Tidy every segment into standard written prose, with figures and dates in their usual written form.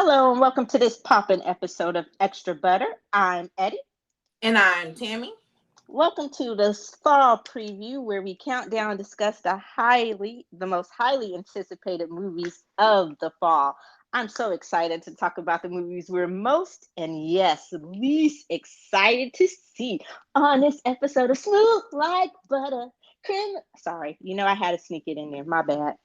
Hello and welcome to this poppin' episode of Extra Butter. I'm Eddie. And I'm Tammy. Welcome to this fall preview where we count down and discuss the most highly anticipated movies of the fall. I'm so excited to talk about the movies we're most and yes, least excited to see on this episode of Smooth Like Butter. Sorry, I had to sneak it in there. My bad.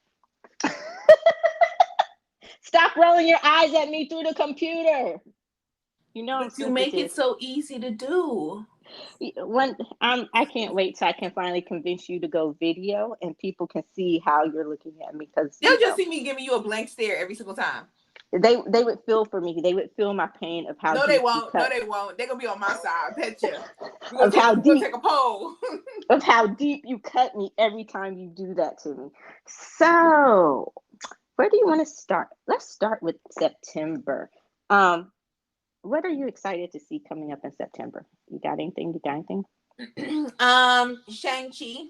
Stop rolling your eyes at me through the computer. I'm But you make it sensitive. so easy to do. I can't wait till I can finally convince you to go video and people can see how you're looking at me because They'll just see me giving you a blank stare every single time. they would feel for me. They would feel my pain of how No, they deep you won't. No, cut, they won't. They're gonna be on my side. I bet you. of how We're gonna deep take a poll. of how deep you cut me every time you do that to me. So, where do you want to start? Let's start with September. What are you excited to see coming up in September? You got anything? Shang Chi.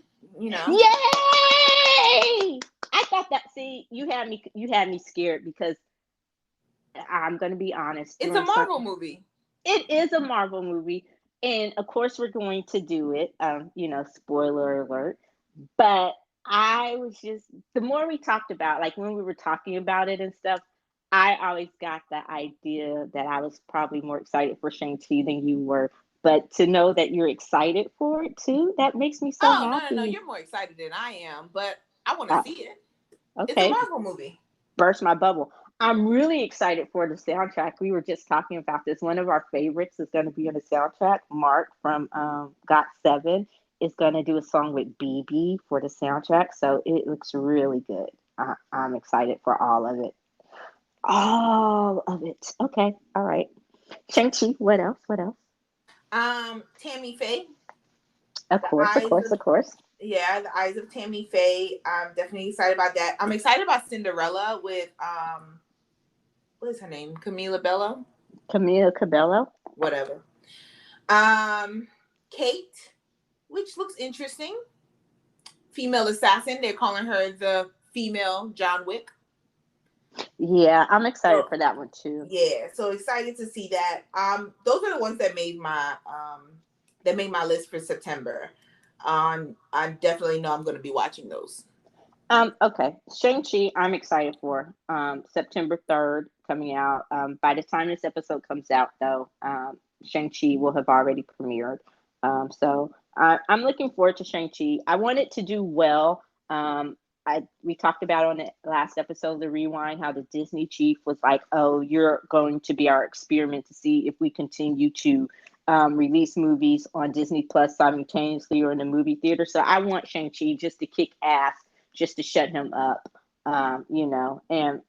Yay! I thought that. See, you had me scared because I'm gonna be honest. It's a Marvel movie. It is a Marvel movie, and of course we're going to do it. Spoiler alert. But I was just the more we talked about, like when we were talking about it and stuff, I always got the idea that I was probably more excited for Shang-Chi than you were. But to know that you're excited for it too, that makes me so Oh no! happy. You're more excited than I am, but I want to Uh, see it. It's a okay, Marvel movie. burst my bubble. I'm really excited for the soundtrack. We were just talking about this. One of our favorites is going to be on the soundtrack. Mark from Got Seven is going to do a song with BB for the soundtrack. So it looks really good. I'm excited for all of it. All of it. Okay. All right. Shang-Chi. What else? What else? Tammy Faye. Of The course. Of eyes course. of Of course. The Eyes of Tammy Faye. I'm definitely excited about that. I'm excited about Cinderella with what is her name? Camila Bello? Camila Cabello. Whatever. Kate, which looks interesting. Female assassin. They're calling her the female John Wick. Yeah, I'm excited So for that one too. yeah, so excited to see that. Those are the ones that made my list for September. I definitely know I'm going to be watching those. Okay. Shang-Chi, I'm excited for. September 3rd coming out. By the time this episode comes out, though, Shang-Chi will have already premiered. I'm looking forward to Shang-Chi. I want it to do well. We talked about on the last episode of the Rewind how the Disney chief was like, "Oh, you're going to be our experiment to see if we continue to release movies on Disney Plus simultaneously or in the movie theater." So I want Shang-Chi just to kick ass, just to shut him up, and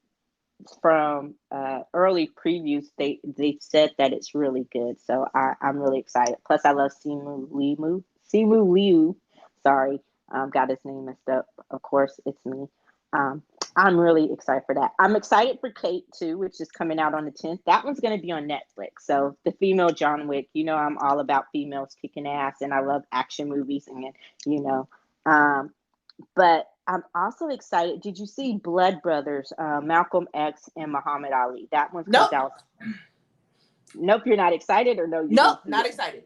from early previews, they've said that it's really good. So I'm really excited. Plus, I love Simu Liu. Sorry, got his name messed up. Of course, it's me. Um, I'm really excited for that. I'm excited for Kate too, which is coming out on the 10th. That one's going to be on Netflix. So the female John Wick. I'm all about females kicking ass, and I love action movies, and you know. Um, but I'm also excited. Did you see Blood Brothers, Malcolm X and Muhammad Ali? That one comes Nope. out. Nope, you're not excited, or no, you Nope, didn't see not it. excited.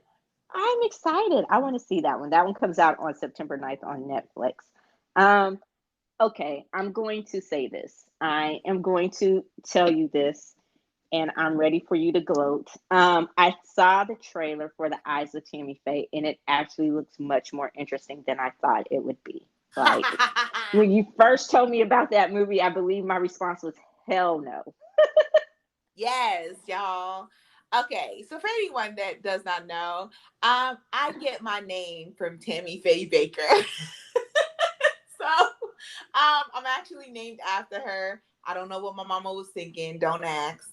I'm excited. I want to see that one. That one comes out on September 9th on Netflix. Um, okay, I'm going to say this. I am going to tell you this, and I'm ready for you to gloat. I saw the trailer for The Eyes of Tammy Faye, and it actually looks much more interesting than I thought it would be. Like, when you first told me about that movie, I believe my response was hell no. Yes, y'all. Okay, so for anyone that does not know, I get my name from Tammy Faye Baker. So, I'm actually named after her. I don't know what my mama was thinking. Don't ask.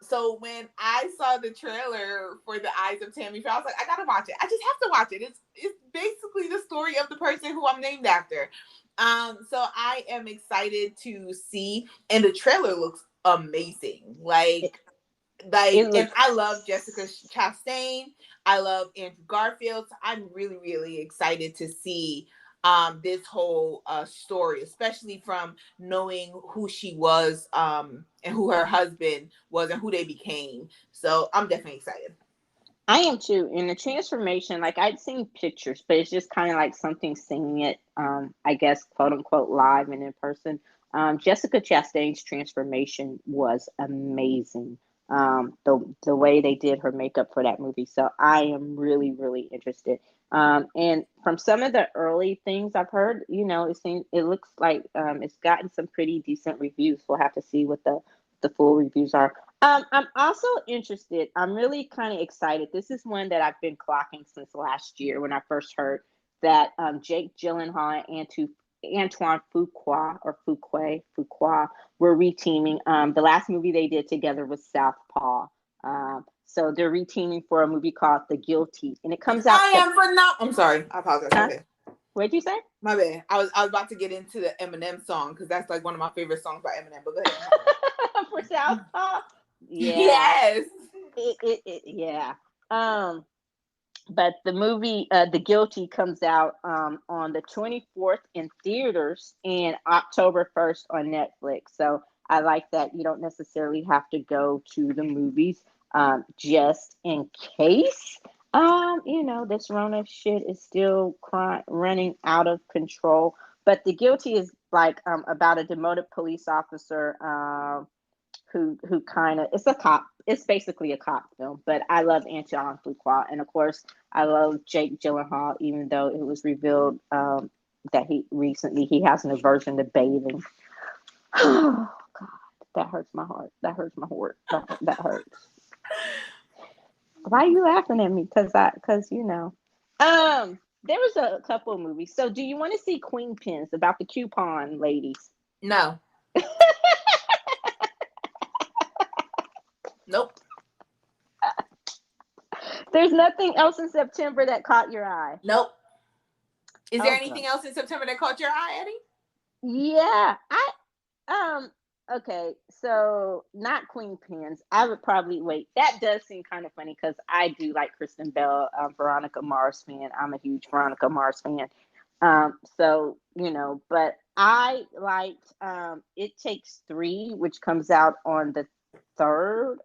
So when I saw the trailer for The Eyes of Tammy Faye, I was like, I gotta watch it. I just have to watch it. It's basically the story of the person who I'm named after. So I am excited to see, and the trailer looks amazing. It, And looks I love Jessica Chastain. I love Andrew Garfield. So I'm really, really excited to see this whole story, especially from knowing who she was, and who her husband was and who they became. So I'm definitely excited. I am too. In the transformation, like I'd seen pictures, but it's just kind of like something seeing it, I guess, quote unquote, live and in person. Jessica Chastain's transformation was amazing. The way they did her makeup for that movie. So I am really, really interested. And from some of the early things I've heard, it looks like it's gotten some pretty decent reviews. We'll have to see what the full reviews are. I'm also interested. I'm really kind of excited. This is one that I've been clocking since last year when I first heard that Jake Gyllenhaal and Antoine Fuqua were reteaming. The last movie they did together was Southpaw. So they're reteaming for a movie called The Guilty, and it comes out. I'm sorry. I apologize. Huh? Okay. What'd you say? My bad. I was about to get into the Eminem song because that's like one of my favorite songs by Eminem. But go ahead. For Southpaw. Yeah. Yes. Yeah. But the movie The Guilty comes out on the 24th in theaters and October 1st on Netflix. So I like that you don't necessarily have to go to the movies, just in case. This Rona shit is still running out of control. But The Guilty is like about a demoted police officer, who kind of, it's a cop. It's basically a cop film, but I love Antoine Fuqua, and of course I love Jake Gyllenhaal, even though it was revealed that he has an aversion to bathing. Oh God, that hurts my heart. That hurts my heart. That hurts. Why are you laughing at me? There was a couple of movies. So, do you want to see Queen Pins, about the coupon ladies? No. Nope. There's nothing else in September that caught your eye. Nope. Is there anything else in September that caught your eye, Eddie? Yeah, okay, so not Queen Pins. I would probably wait. That does seem kind of funny because I do like Kristen Bell, Veronica Mars fan. I'm a huge Veronica Mars fan. But I liked It Takes Three, which comes out on the 3rd.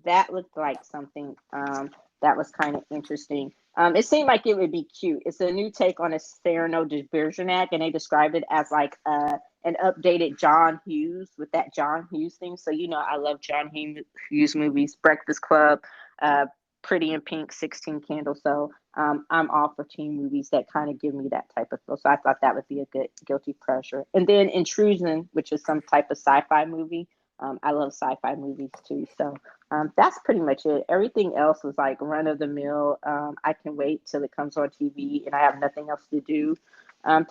That looked like something that was kind of interesting. It seemed like it would be cute. It's a new take on a Cyrano de Bergerac, and they described it as like an updated John Hughes with that John Hughes thing. So I love John Hughes movies, Breakfast Club, Pretty in Pink, 16 Candles. So I'm all for teen movies that kind of give me that type of feel. So I thought that would be a good guilty pleasure. And then Intrusion, which is some type of sci-fi movie. I love sci-fi movies too. So that's pretty much it. Everything else was like run of the mill. I can wait till it comes on TV and I have nothing else to do,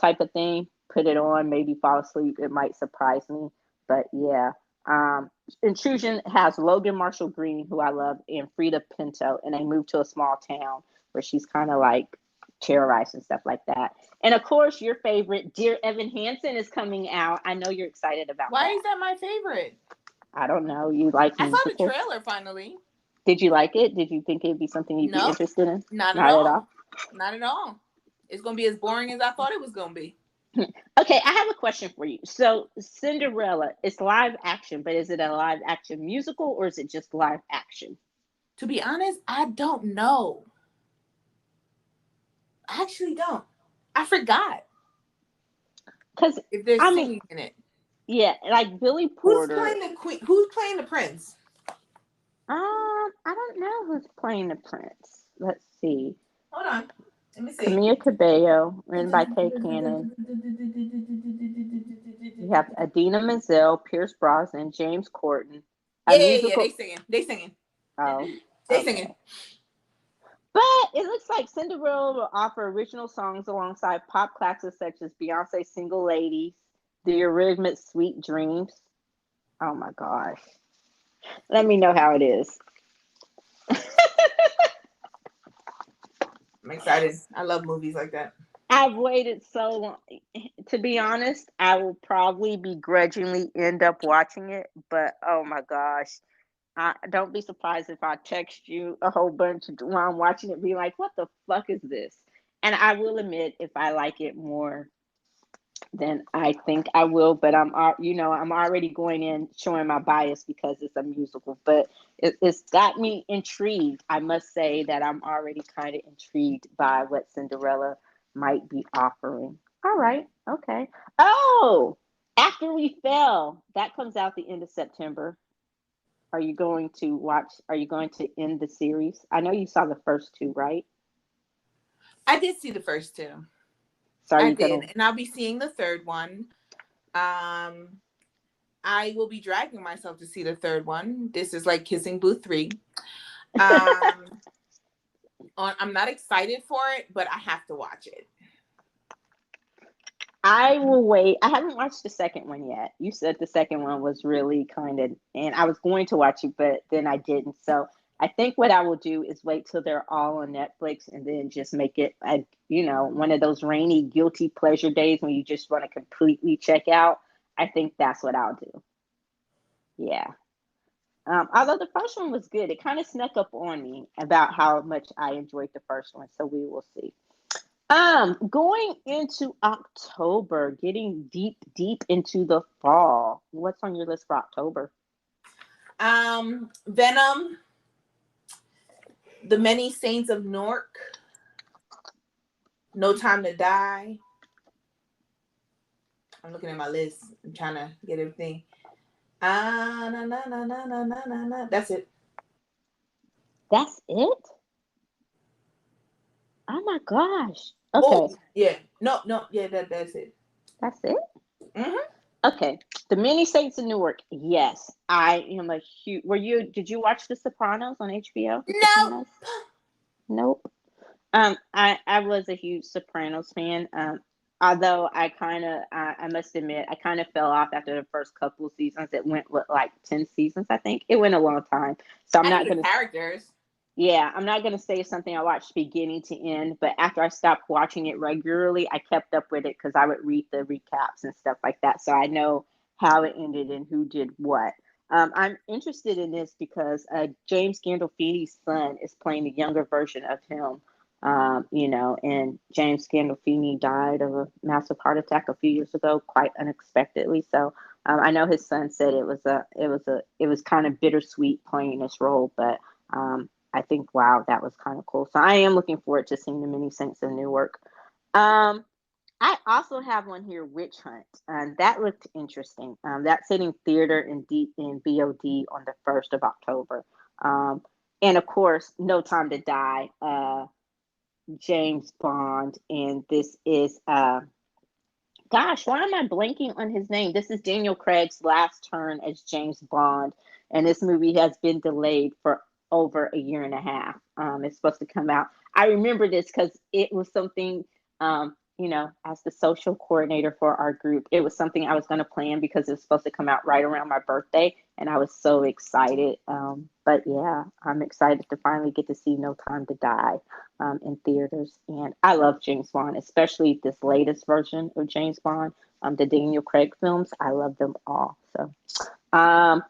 type of thing. Put it on, maybe fall asleep. It might surprise me. But yeah. Intrusion has Logan Marshall Green, who I love, and Frida Pinto, and they move to a small town where she's kind of like terrorized and stuff like that. And of course, your favorite, Dear Evan Hansen, is coming out. I know you're excited about Why that. is that my favorite? I don't know. You like musicals? I saw the trailer finally. Did you like it? Did you think it'd be something you'd be interested in? Not at all. Not at all. It's going to be as boring as I thought it was going to be. Okay, I have a question for you. So, Cinderella, it's live action, but is it a live action musical or is it just live action? To be honest, I don't know. I actually don't. I forgot. Because if there's singing in it. Yeah, like Billy Porter. Who's playing the queen? Who's playing the prince? I don't know who's playing the prince. Let's see. Hold on. Let me see. Camila Cabello, written by Kay Cannon. You have Adina Menzel, Pierce Brosnan, James Corden. Yeah, they singing. Oh. They singing. But it looks like Cinderella will offer original songs alongside pop classics such as Beyonce's Single Ladies, The Eurythmics' Sweet Dreams. Oh my gosh. Let me know how it is. I'm excited. I love movies like that. I've waited so long. To be honest, I will probably begrudgingly end up watching it, but oh my gosh. Don't be surprised if I text you a whole bunch while I'm watching it, be like, what the fuck is this? And I will admit, if I like it more than I think I will, but I'm already going in showing my bias because it's a musical, but it's got me intrigued. I must say that I'm already kind of intrigued by what Cinderella might be offering. All right, okay. Oh, After We Fell, that comes out the end of September. Are you going to watch? Are you going to end the series? I know you saw the first two, right? I did see the first two. So are I you did, gonna? and I'll be seeing the third one. Um, I will be dragging myself to see the third one. This is like Kissing Booth 3. Um, I'm not excited for it, but I have to watch it. I will wait. I haven't watched the second one yet. You said the second one was really kind of, and I was going to watch it, but then I didn't. So I think what I will do is wait till they're all on Netflix and then just make it one of those rainy, guilty pleasure days when you just want to completely check out. I think that's what I'll do. Yeah. Although the first one was good, it kind of snuck up on me about how much I enjoyed the first one. So we will see. Going into October, getting deep, deep into the fall. What's on your list for October? Venom, The Many Saints of Newark, No Time to Die. I'm looking at my list. I'm trying to get everything. Na, na, na, na, na, na, na, na. That's it. That's it? Oh my gosh. Oh, Okay, yeah. No, no, yeah, that's it. that's it. Mm-hmm. Okay, The Many Saints of Newark. Yes, I am a huge. Were you? Did you watch The Sopranos on HBO? The No. Sopranos? Nope. I was a huge Sopranos fan. Although I must admit, I kind of fell off after the first couple of seasons. It went with like 10 seasons, I think. It went a long time. So I'm I knew not the gonna. characters. Yeah, I'm not gonna say something I watched beginning to end. But after I stopped watching it regularly, I kept up with it because I would read the recaps and stuff like that. So I know how it ended and who did what. I'm interested in this because James Gandolfini's son is playing the younger version of him. And James Gandolfini died of a massive heart attack a few years ago, quite unexpectedly. So I know his son said it was kind of bittersweet playing this role, but I think wow, that was kind of cool. So I am looking forward to seeing the Many Saints of Newark. Um, I also have one here, Witch Hunt. That looked interesting. That's hitting theater in BOD on the 1st of October. Um, and of course, No Time to Die. James Bond, and this is gosh, why am I blanking on his name? This is Daniel Craig's last turn as James Bond, and this movie has been delayed for over a year and a half. It's supposed to come out. I remember this because it was something, as the social coordinator for our group, it was something I was going to plan because it was supposed to come out right around my birthday, and I was so excited. But yeah, I'm excited to finally get to see No Time to Die in theaters. And I love James Bond, especially this latest version of James Bond, the Daniel Craig films. I love them all. So, um,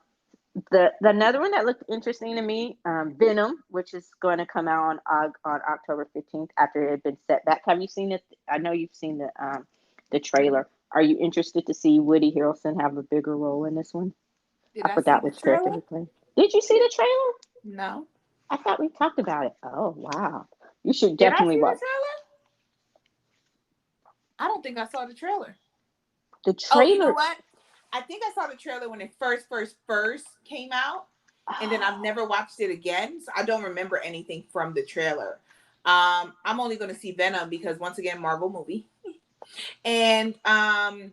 the another one that looked interesting to me, Venom, which is going to come out on October 15th after it had been set back. Have you seen it? I know you've seen the trailer. Are you interested to see Woody Harrelson have a bigger role in this one? Did I I see forgot the which character trailer? he played. Did you see the trailer? No. I thought we talked about it. Oh wow, you should Did I definitely see the watch trailer? I don't think I saw the trailer. the Oh, you know trailer. what? I think I saw the trailer when it first came out, and then I've Oh, never watched it again, so I don't remember anything from the trailer. I'm only going to see Venom because once again, Marvel movie, and I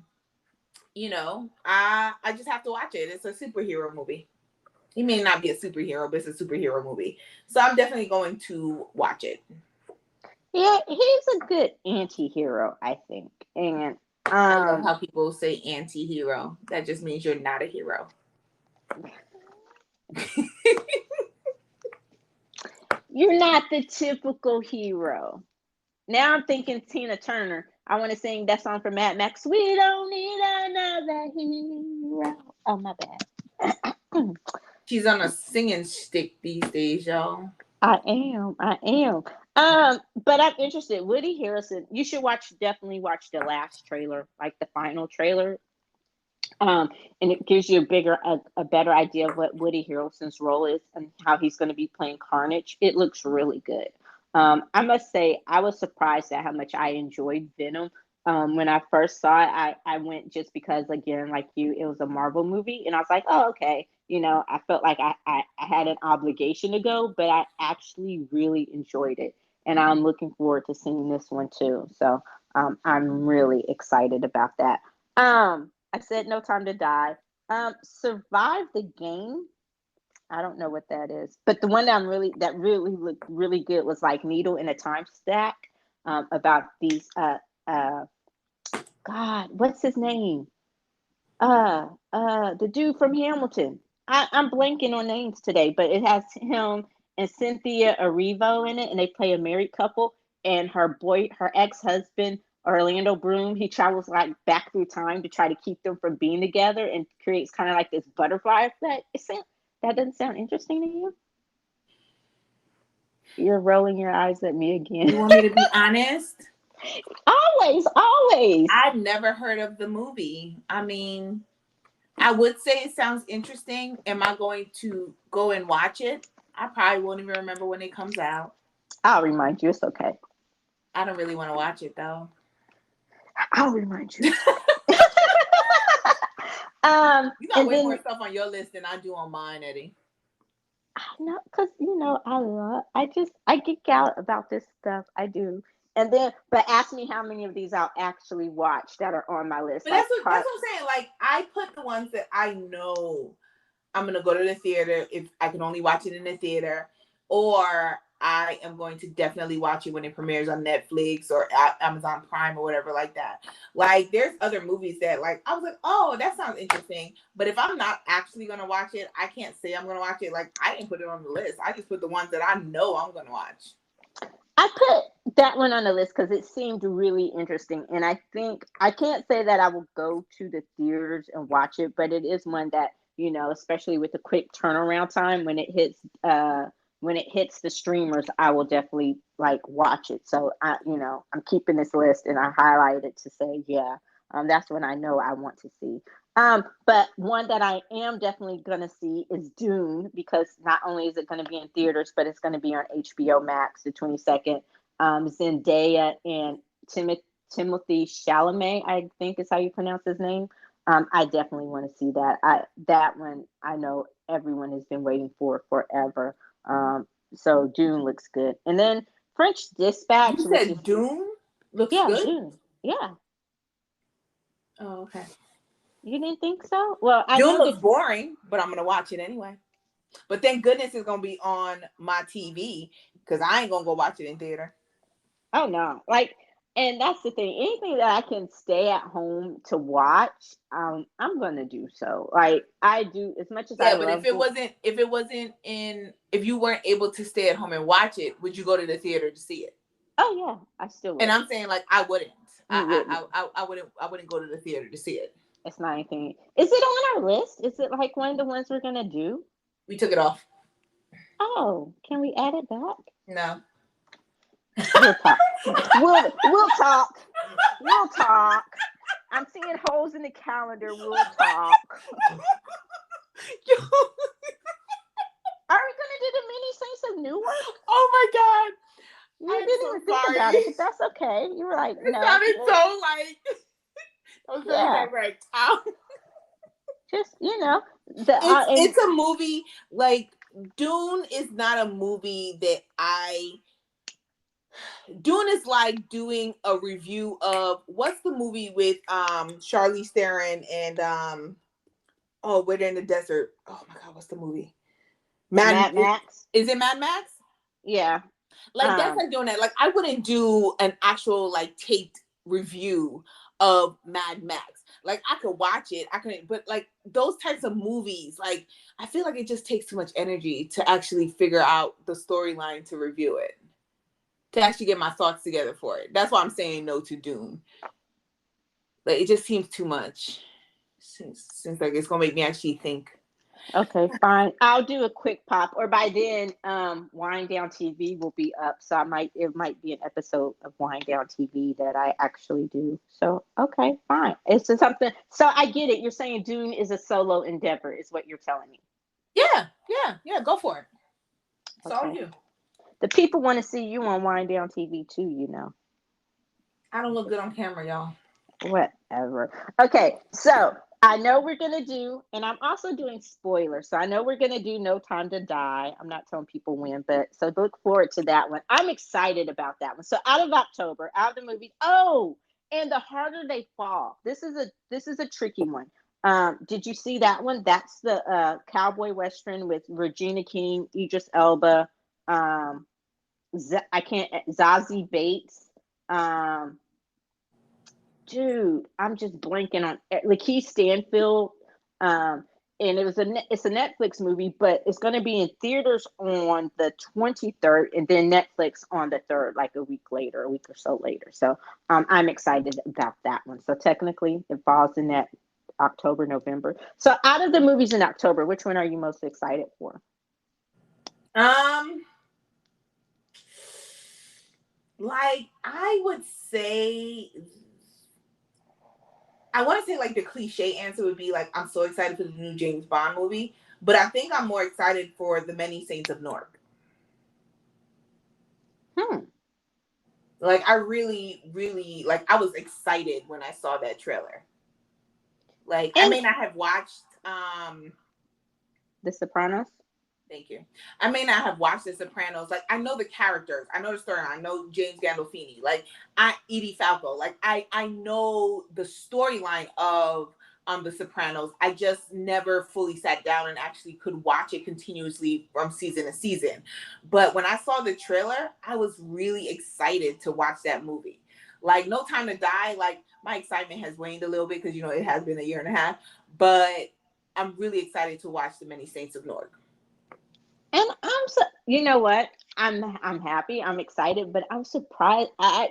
just have to watch it. It's a superhero movie. He may not be a superhero, but it's a superhero movie, so I'm definitely going to watch it. yeah, he's a good anti-hero, I think. And I love um how people say anti-hero. That just means you're not a hero. you're not the typical hero. Now I'm thinking Tina Turner. I want to sing that song from Mad Max. We don't need another hero. Oh my bad. She's on a singing stick these days, y'all. I am. I am. But I'm interested. Woody Harrelson. You should definitely watch the last trailer, like the final trailer. And it gives you a better idea of what Woody Harrelson's role is and how he's going to be playing Carnage. It looks really good. I must say, I was surprised at how much I enjoyed Venom. When I first saw it, I went just because, again, like you, it was a Marvel movie, and I was like, oh, okay. I felt like I had an obligation to go, but I actually really enjoyed it, and I'm looking forward to seeing this one too. So I'm really excited about that. I said No Time to Die. Survive the Game. I don't know what that is, but the one that really looked really good was like Needle in a Time Stack. About these God, what's his name? The dude from Hamilton. I'm blanking on names today, but it has him and Cynthia Erivo in it, and they play a married couple. And her ex-husband Orlando Bloom, he travels like back through time to try to keep them from being together, and creates kind of like this butterfly effect. That doesn't sound interesting to you? You're rolling your eyes at me You again. want me to be honest? Always, always. I've never heard of the movie. I mean, I would say it sounds interesting. Am I going to go and watch it? I probably won't even remember when it comes out. I'll remind you. It's okay. I don't really want to watch it though. I'll remind you. You got way more stuff on your list than I do on mine, Eddie. I know, because I geek out about this stuff. I do. And then, but ask me how many of these I'll actually watch that are on my list. But that's what I'm saying. Like, I put the ones that I know I'm gonna go to the theater if I can only watch it in the theater, or I am going to definitely watch it when it premieres on Netflix or Amazon Prime or whatever like that. Like, there's other movies that, like, I was like, oh, that sounds interesting. But if I'm not actually going to watch it, I can't say I'm going to watch it. Like, I didn't put it on the list. I just put the ones that I know I'm going to watch. I put that one on the list because it seemed really interesting. And I think, I can't say that I will go to the theaters and watch it, but it is one that, especially with the quick turnaround time when it hits the streamers, I will definitely like watch it. So I'm keeping this list and I highlighted it to say, yeah, that's when I know I want to see. But one that I am definitely gonna see is Dune, because not only is it going to be in theaters, but it's going to be on HBO Max the 22nd. Zendaya and Timothy Chalamet, I think is how you pronounce his name. I definitely want to see that. That one I know everyone has been waiting for forever. So Dune looks good. And then French Dispatch, you said Dune looks good? Dune. Yeah. Oh, okay. You didn't think so? Well, Dune looks boring, but I'm going to watch it anyway. But thank goodness it's going to be on my TV, because I ain't going to go watch it in theater. Oh, no. And that's the thing. Anything that I can stay at home to watch, I'm going to do so. Like, I do, as much as I love. Yeah, but if you weren't able to stay at home and watch it, would you go to the theater to see it? Oh, yeah, I still would. And I'm saying, like, I wouldn't. I wouldn't go to the theater to see it. It's not anything. Is it on our list? Is it like one of the ones we're gonna do? We took it off. Oh, can we add it back? No. We'll talk. We'll talk. We'll talk. I'm seeing holes in the calendar. We'll talk. Are we gonna do the Many Saints of Newark? Oh my God. You didn't even think about it, but that's okay. You were like, no. It sounded so like. Yeah. Right. Just it's a movie. Like, Dune is not a movie that Dune is like doing a review of, what's the movie with Charlize Theron and We're in the Desert. Oh my God, what's the movie? Mad Max. Is it Mad Max? Yeah. Like, that's like doing that. Like, I wouldn't do an actual like taped review of Mad Max. Like, I could watch it, but like those types of movies, like, I feel like it just takes too much energy to actually figure out the storyline to review it, to actually get my thoughts together for it. That's why I'm saying no to Dune. Like, it just seems too much. Seems like it's gonna make me actually think. Okay, fine. I'll do a quick pop, or by then, Wind Down TV will be up. So it might be an episode of Wind Down TV that I actually do. So okay, fine. It's just something. So I get it. You're saying Dune is a solo endeavor, is what you're telling me. Yeah. Go for it. It's all Okay. you. The people want to see you on Wind Down TV too. You know. I don't look good on camera, y'all. Whatever. Okay, so I know we're gonna do, and I'm also doing spoilers. So I know we're gonna do No Time to Die. I'm not telling people when, but so look forward to that one. I'm excited about that one. So out of October, out of the movies. Oh, and The Harder They Fall. This is a tricky one. Did you see that one? That's the cowboy western with Regina King, Idris Elba, um, I can't Zazie Bates. Um, Dude, I'm just blanking on Lakeith Stanfield. Um, and it's a Netflix movie, but it's going to be in theaters on the 23rd, and then Netflix on the 3rd, like a week or so later. So I'm excited about that one. So technically, it falls in that October, November. So out of the movies in October, which one are you most excited for? Like I would say, I want to say like the cliche answer would be like I'm so excited for the new James Bond movie, but I think I'm more excited for the Many Saints of Newark. Like I really, really like. I was excited when I saw that trailer. Like I may not have watched The Sopranos. Thank you. I may not have watched The Sopranos. Like I know the characters, I know the story. I know James Gandolfini. Like Edie Falco. Like I know the storyline of The Sopranos. I just never fully sat down and actually could watch it continuously from season to season. But when I saw the trailer, I was really excited to watch that movie. Like No Time to Die. Like my excitement has waned a little bit because it has been a year and a half. But I'm really excited to watch The Many Saints of Newark. And you know what? I'm happy. I'm excited, but I'm surprised. I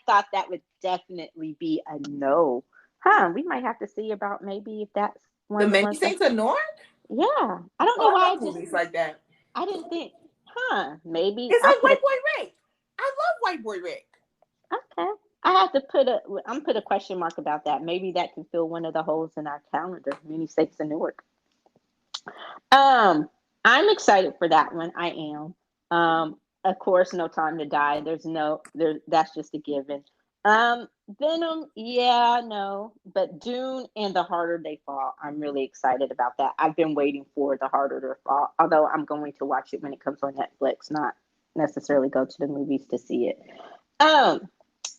thought that would definitely be a no. We might have to see about maybe if that's one The of the Many ones. Saints of Newark? Yeah, I don't know I why love movies like that. I didn't think. Maybe it's like White Boy Rick. I love White Boy Rick. Okay, I have to put a question mark about that. Maybe that can fill one of the holes in our calendar. Many Saints of Newark. I'm excited for that one. I am. Of course, No Time to Die. That's just a given. Venom, yeah, no, but Dune and The Harder They Fall. I'm really excited about that. I've been waiting for The Harder They Fall, although I'm going to watch it when it comes on Netflix, not necessarily go to the movies to see it.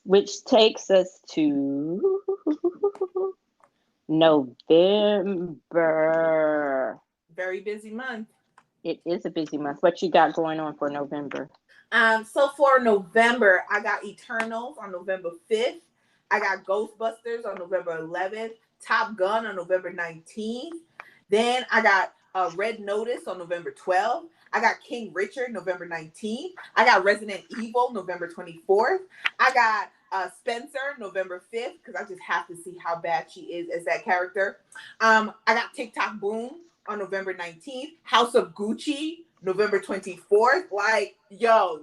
Which takes us to November. Very busy month. It is a busy month. What you got going on for November? So for November, I got Eternals on November 5th. I got Ghostbusters on November 11th. Top Gun on November 19th. Then I got Red Notice on November 12th. I got King Richard November 19th. I got Resident Evil November 24th. I got Spencer November 5th because I just have to see how bad she is as that character. I got TikTok Boom on November 19th. House of Gucci November 24th. Like,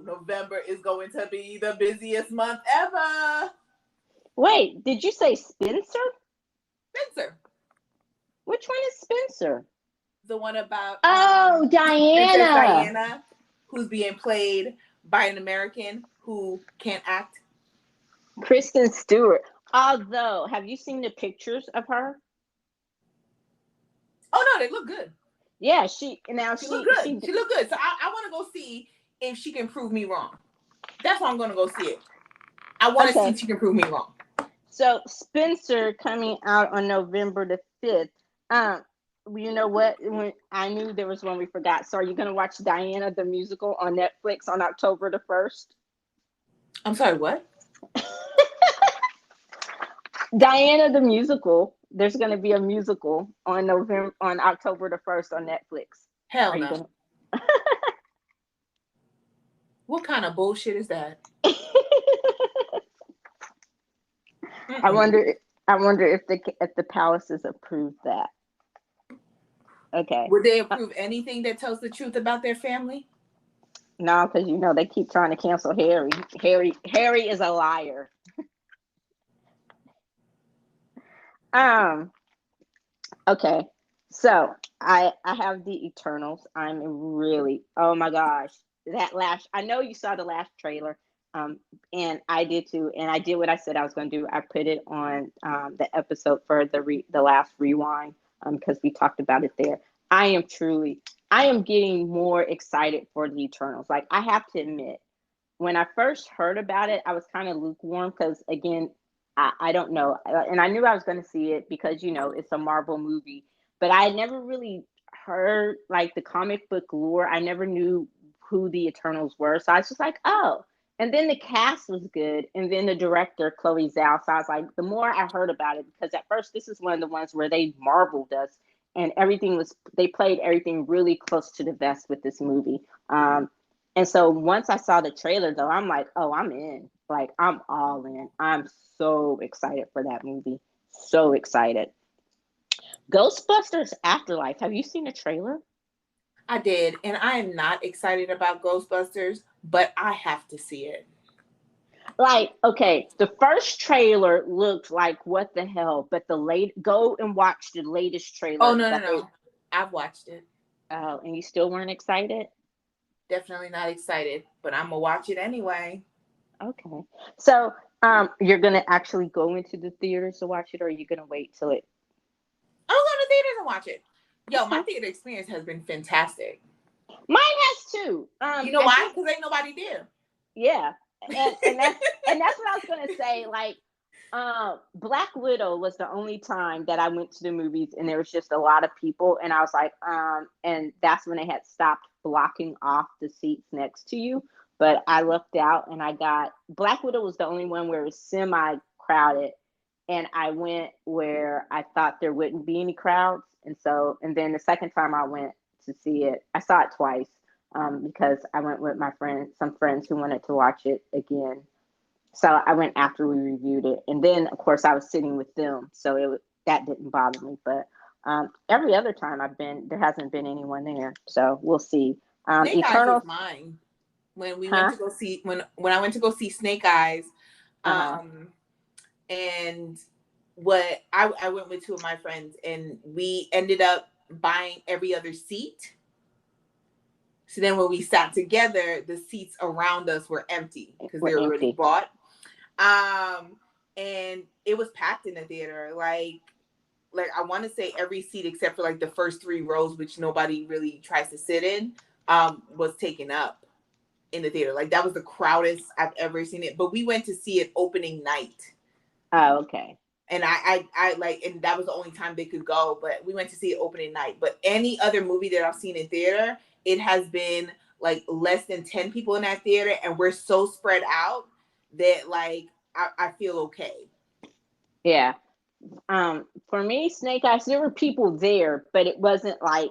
November is going to be the busiest month ever. Wait, did you say Spencer? Spencer. Which one is Spencer? The one about Diana. Princess Diana, who's being played by an American who can't act. Kristen Stewart. Although, have you seen the pictures of her? Oh no, they look good. Yeah, she look good. She look good. So I want to go see if she can prove me wrong. That's why I'm going to go see it. I want to see if she can prove me wrong. So Spencer coming out on November the 5th. You know what? When I knew there was one we forgot. So are you going to watch Diana the musical on Netflix on October the 1st? I'm sorry, what? Diana the musical. There's going to be a musical on October the 1st on Netflix. Hell no. What kind of bullshit is that? I wonder if the palaces approved that. Okay. Would they approve anything that tells the truth about their family? No, because they keep trying to cancel Harry. Harry is a liar. Um. Okay. So I have the Eternals. I'm really, oh my gosh, that last. I know you saw the last trailer. And I did too. And I did what I said I was going to do. I put it on the episode for the last rewind because we talked about it there. I am truly, I am getting more excited for the Eternals. Like I have to admit, when I first heard about it, I was kind of lukewarm because, again, I don't know. And I knew I was going to see it because, it's a Marvel movie, but I never really heard like the comic book lore. I never knew who the Eternals were. So I was just like, oh. And then the cast was good. And then the director, Chloe Zhao. So I was like, the more I heard about it, because at first, this is one of the ones where they marveled us and they played everything really close to the vest with this movie. And so once I saw the trailer, though, I'm like, oh, I'm in. Like, I'm all in. I'm so excited for that movie. So excited. Ghostbusters Afterlife. Have you seen the trailer? I did, and I am not excited about Ghostbusters, but I have to see it. Like, okay, the first trailer looked like what the hell, but go and watch the latest Oh trailer no, no, that they. no! I've watched it. Oh, and you still weren't excited? Definitely not excited, but I'm gonna watch it anyway. Okay. So, you're gonna actually go into the theaters to watch it, or are you gonna wait till it? I'm going to theaters and watch it. Yo, my Okay. theater experience has been fantastic. Mine has too. You know I why? think, Because ain't nobody there. yeah, and that's what I was gonna say. Like, Black Widow was the only time that I went to the movies and there was just a lot of people, and I was like, and that's when they had stopped blocking off the seats next to you. But I lucked out, and I got Black Widow was the only one where it was semi crowded, and I went where I thought there wouldn't be any crowds, and then the second time I went to see it, I saw it twice because I went with some friends who wanted to watch it again. So I went after we reviewed it, and then of course I was sitting with them, so that didn't bother me. But every other time I've been, there hasn't been anyone there, so we'll see. Snake Eyes was Eternal, mine when we went huh? to go see when I went to go see Snake Eyes, Uh huh. and what I went with two of my friends, and we ended up buying every other seat. So then when we sat together, the seats around us were empty because We're they were already empty. bought. Um, and it was packed in the theater. Like I want to say every seat except for like the first three rows, which nobody really tries to sit in, was taken up in the theater. Like that was the crowdest I've ever seen it. But we went to see it opening night. Oh, okay. And I like, and that was the only time they could go. But we went to see it opening night. But any other movie that I've seen in theater, it has been like less than 10 people in that theater, and we're so spread out that like I feel okay. Yeah. For me, Snake Eyes, there were people there, but it wasn't like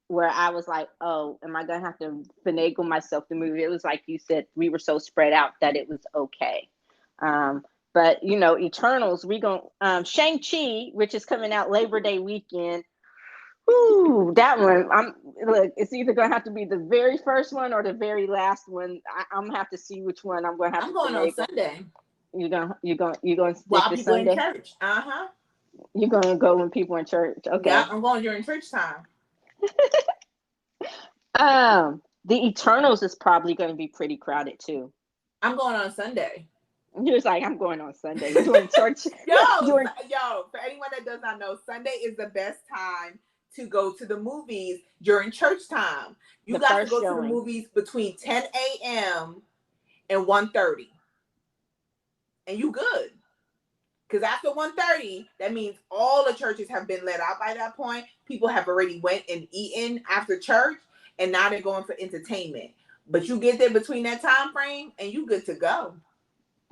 where I was like, oh, am I gonna have to finagle myself to move? It was like you said, we were so spread out that it was okay. Um, but Eternals, we going Shang Chi, which is coming out Labor Day weekend. Ooh, that one. Look. It's either gonna have to be the very first one or the very last one. I'm gonna have to see which one I'm gonna have I'm to going on finagle. Sunday You gonna stick while to people in Sunday? church. Uh-huh. You're gonna go when people in church. Yeah, Okay. I'm going during church time. The Eternals is probably gonna be pretty crowded too. I'm going on Sunday. He was like, I'm going on Sunday during church. yo, During for anyone that does not know, Sunday is the best time to go to the movies during church time. You the got to first go to the showing. movies between 10 a.m. and 1:30. And you good. Because after 1:30, that means all the churches have been let out by that point. People have already went and eaten after church, and now they're going for entertainment. But you get there between that time frame, and you good to go.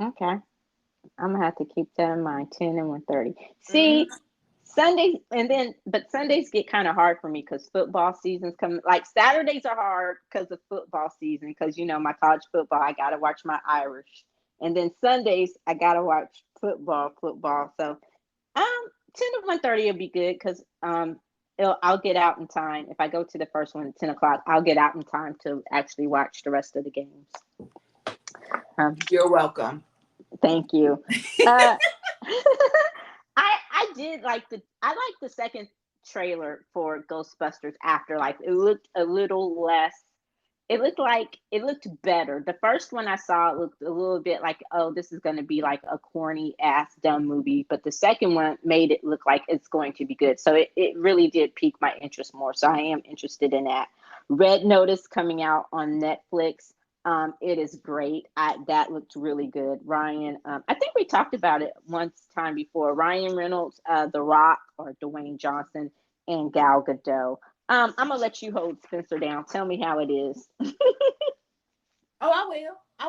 Okay. I'm gonna have to keep that in mind. 10 and 1:30. Mm-hmm. See, but Sundays get kind of hard for me because football season's coming. Like Saturdays are hard because of football season. Because my college football, I gotta watch my Irish, and then Sundays I gotta watch football. So 10 to 1:30 will be good because I'll get out in time. If I go to the first one at 10 o'clock, I'll get out in time to actually watch the rest of the games. You're welcome. Thank you. Uh, I did like the second trailer for Ghostbusters Afterlife. It looked a little less. It looked better. The first one I saw, it looked a little bit like, oh, this is going to be like a corny ass dumb movie. But the second one made it look like it's going to be good. So it really did pique my interest more. So I am interested in that. Red Notice coming out on Netflix. It is great. That looked really good. Ryan, I think we talked about it once time before. Ryan Reynolds, The Rock, or Dwayne Johnson, and Gal Gadot. I'm gonna let you hold Spencer down. Tell me how it is. Oh, I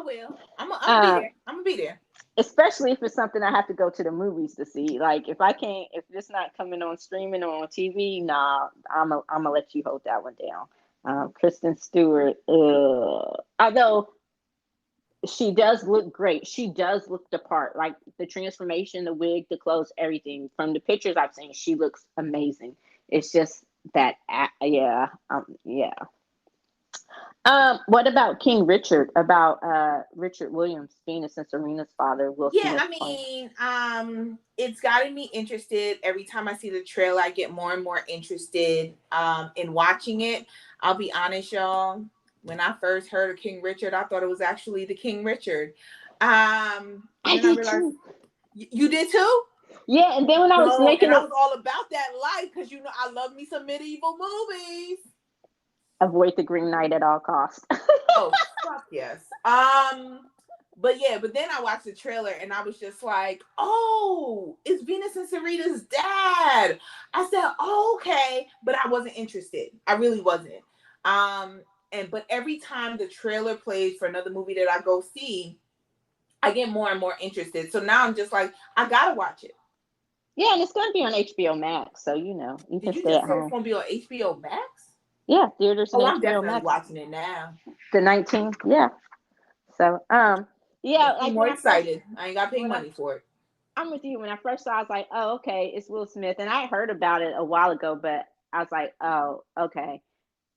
will. I'm gonna be there. I'm gonna be there. Especially if it's something I have to go to the movies to see. Like if it's not coming on streaming or on TV, nah, I'm gonna let you hold that one down. Kristen Stewart, although she does look great, she does look the part. Like the transformation, the wig, the clothes, everything. From the pictures I've seen, she looks amazing. It's just that, yeah. What about King Richard? About Richard Williams, Venus and Serena's father, Will Yeah, Smith I playing. mean, it's gotten me interested. Every time I see the trailer, I get more and more interested in watching it. I'll be honest, y'all. When I first heard of King Richard, I thought it was actually the King Richard. And I then I did realized too. you did too? Yeah, and then when I was No, and making I it, was all about that life because I love me some medieval movies. avoid the Green Knight at all costs. Oh, fuck yes. But then I watched the trailer and I was just like, oh, it's Venus and Serena's dad. I said, oh, okay, but I wasn't interested. I really wasn't. But every time the trailer plays for another movie that I go see, I get more and more interested. So now I'm just like, I gotta watch it. Yeah, and it's going to be on HBO Max, so you Did can you stay just at say it's home. gonna be on HBO Max? Yeah, theaters and Oh, I'm HBO definitely Max. watching it now. The 19th. Yeah. So yeah, Makes me like more excited. I ain't gotta pay when I money for it. I'm with you. When I first saw, I was like, oh, okay, it's Will Smith, and I heard about it a while ago, but I was like, oh, okay.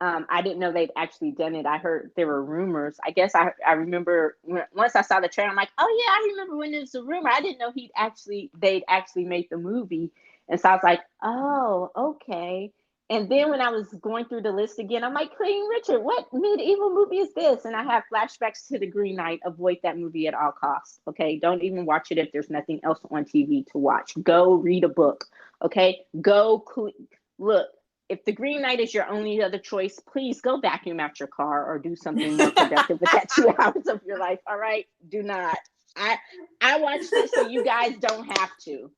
I didn't know they'd actually done it. I heard there were rumors. I guess I remember once I saw the trailer, I'm like, oh yeah, I remember when there was a rumor. I didn't know they'd actually made the movie, and so I was like, oh, okay. And then when I was going through the list again, I'm like, King Richard, what medieval movie is this? And I have flashbacks to the Green Knight. Avoid that movie at all costs. Okay, don't even watch it if there's nothing else on TV to watch. Go read a book. Okay, look. If the Green Knight is your only other choice, please go vacuum out your car or do something more productive with that 2 hours of your life. All right, do not. I watched it so you guys don't have to.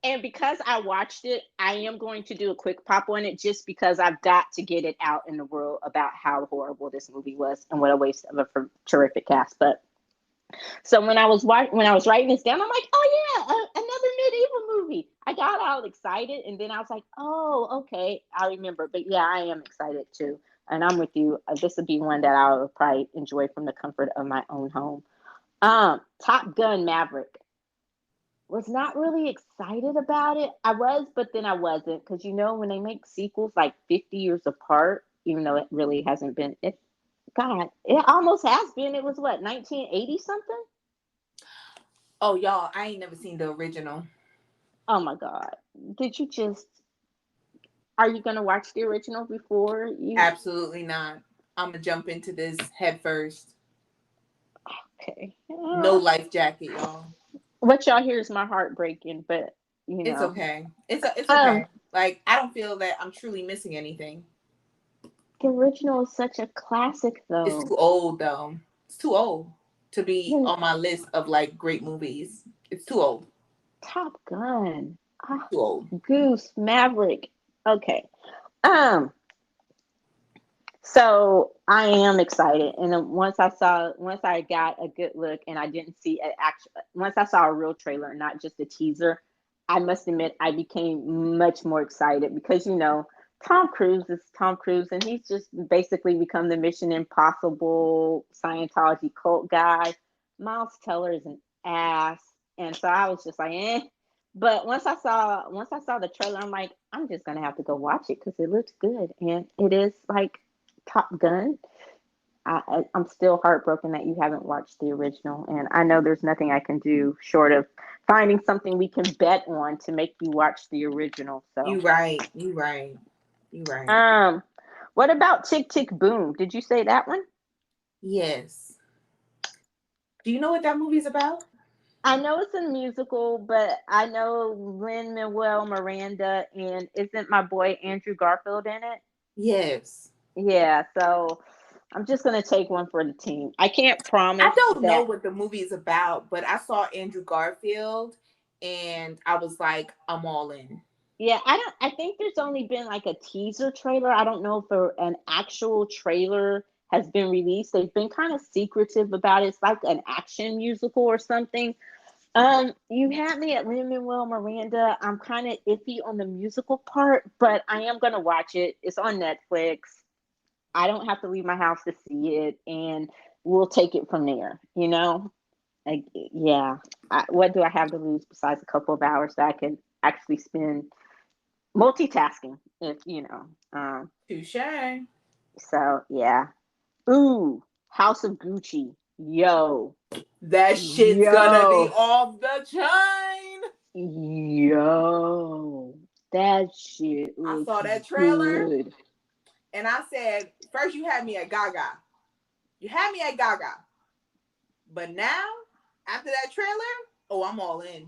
And because I watched it, I am going to do a quick pop on it just because I've got to get it out in the world about how horrible this movie was and what a waste of a terrific cast. But so when I was writing this down, I'm like, oh yeah, another medieval movie. I got all excited, and then I was like, oh, okay, I remember. But yeah, I am excited too, and I'm with you. This would be one that I would probably enjoy from the comfort of my own home. Top Gun Maverick. Was not really excited about it. I was, but then I wasn't, because when they make sequels like 50 years apart, even though it really hasn't been. God, it almost has been. It was what, 1980 something? Oh, y'all, I ain't never seen the original. Oh my God. Did you just are you gonna watch the original before you Absolutely not. I'm gonna jump into this head first. okay. No life jacket, y'all. What y'all hear is my heart breaking, but you It's know. okay. It's Um okay. Like I don't feel that I'm truly missing anything. the original is such a classic It's though. too old though. It's too old to be Hmm, on my list of like great movies. It's too old. Top Gun. Too old. Goose, Maverick. Okay. Um So I am excited, and then once I got a good look, and I didn't see an actual. Once I saw a real trailer, not just a teaser, I must admit I became much more excited because Tom Cruise is Tom Cruise, and he's just basically become the Mission Impossible Scientology cult guy. Miles Teller is an ass, and so I was just like, eh. But once I saw the trailer, I'm like, I'm just gonna have to go watch it because it looks good, and it is like Top Gun. I'm still heartbroken that you haven't watched the original, and I know there's nothing I can do short of finding something we can bet on to make you watch the original. So, You right. You right. You right. um, what about Tick Tick Boom? Did you say that one? Yes. Do you know what that movie's about? I know it's a musical, but I know Lin Manuel Miranda, and isn't my boy Andrew Garfield in it? Yes. Yeah, so I'm just gonna take one for the team. I can't I promise don't know that. what the movie is about, but I saw Andrew Garfield and I was like, I'm all in. Yeah, I don't. I think there's only been like a teaser trailer. I don't know if an actual trailer has been released. They've been kind of secretive about it. It's like an action musical or something. You had me at Lin-Manuel Miranda. I'm kind of iffy on the musical part, but I am gonna watch it. It's on Netflix. I don't have to leave my house to see it, and we'll take it from there. Like, yeah. What do I have to lose besides a couple of hours that I can actually spend multitasking? If you know. Touche. So yeah. Ooh, House of Gucci. Yo, That shit's gonna be yo, off the chain. yo. That shit I looks saw that trailer good. and I said, first you had me at Gaga. You had me at Gaga. But now, after that trailer, oh, I'm all in.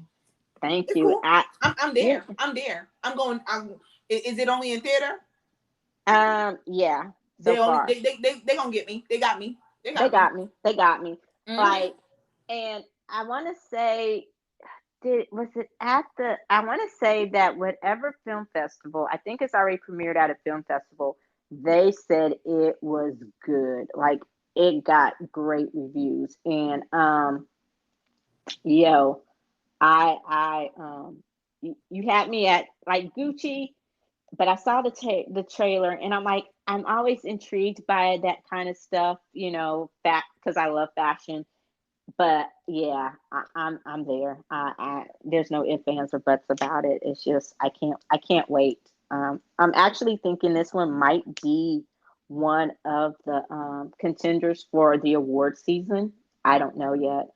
Thank It's you. cool. I'm Yeah. there. I'm there. I'm going. Is it only in theater? Yeah. So They only far, they gonna get me. They got me. They they got me. got me. They got me. Mm-hmm. Like, and I want to say, was it at the? I want to say that whatever film festival, I think it's already premiered at a film festival. They said it was good. Like, it got great reviews, and yo, you had me at like Gucci, but I saw the trailer, and I'm like, I'm always intrigued by that kind of stuff, back because I love fashion. But yeah, I'm there. There's no ifs, ands, or buts about it. It's just I can't wait. I'm actually thinking this one might be one of the contenders for the award season. I don't know yet,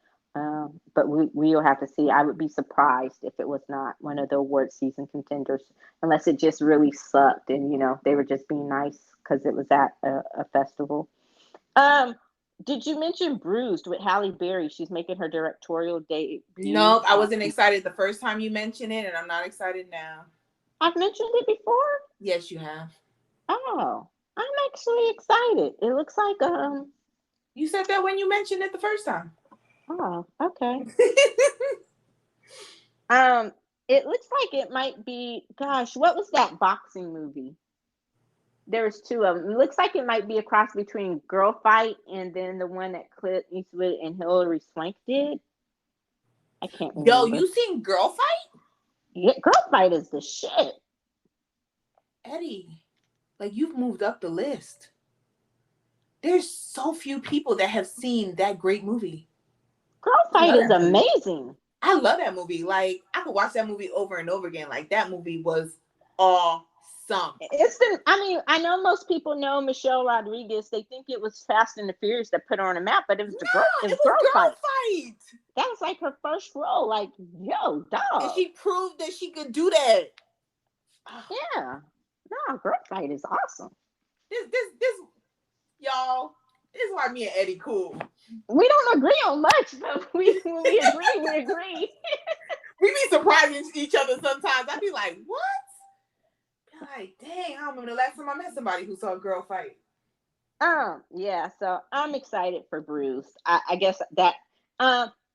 but we'll have to see. I would be surprised if it was not one of the award season contenders, unless it just really sucked and they were just being nice because it was at a festival. Um, did you mention Bruised with Halle Berry? She's making her directorial debut Nope. I on. wasn't excited the first time you mentioned it, and I'm not excited now. I've mentioned it before. Yes, you have. Oh, I'm actually excited. It looks like You said that when you mentioned it the first time. Oh, okay. Um, it looks like it might be. Gosh, what was that boxing movie? There was two of them. It looks like it might be a cross between Girl Fight and then the one that Clint Eastwood and Hilary Swank did. I can't Yo, remember. you seen Girl Fight? Yeah, Girl Fight is the shit. Eddie, like you've moved up the list. There's so few people that have seen that great movie. Girl I Fight love is that movie. amazing. I love that movie. Like I could watch that movie over and over again. Like that movie was awesome. I know most people know Michelle Rodriguez. They think it was Fast and the Furious that put her on the map, but it was the girl. It No, it was was Girl Fight. Girl Fight. That was like her first role. Like, yo, And dog. she proved that she could do that. Yeah. No, Girl Fight is awesome. This, y'all. This is why me and Eddie cool. We don't agree on much, but when we agree, we agree. We be surprising each other sometimes. I be like, what? Like, dang, I don't remember the last time I met somebody who saw a girl fight. Yeah, so I'm excited for Bruce. I guess that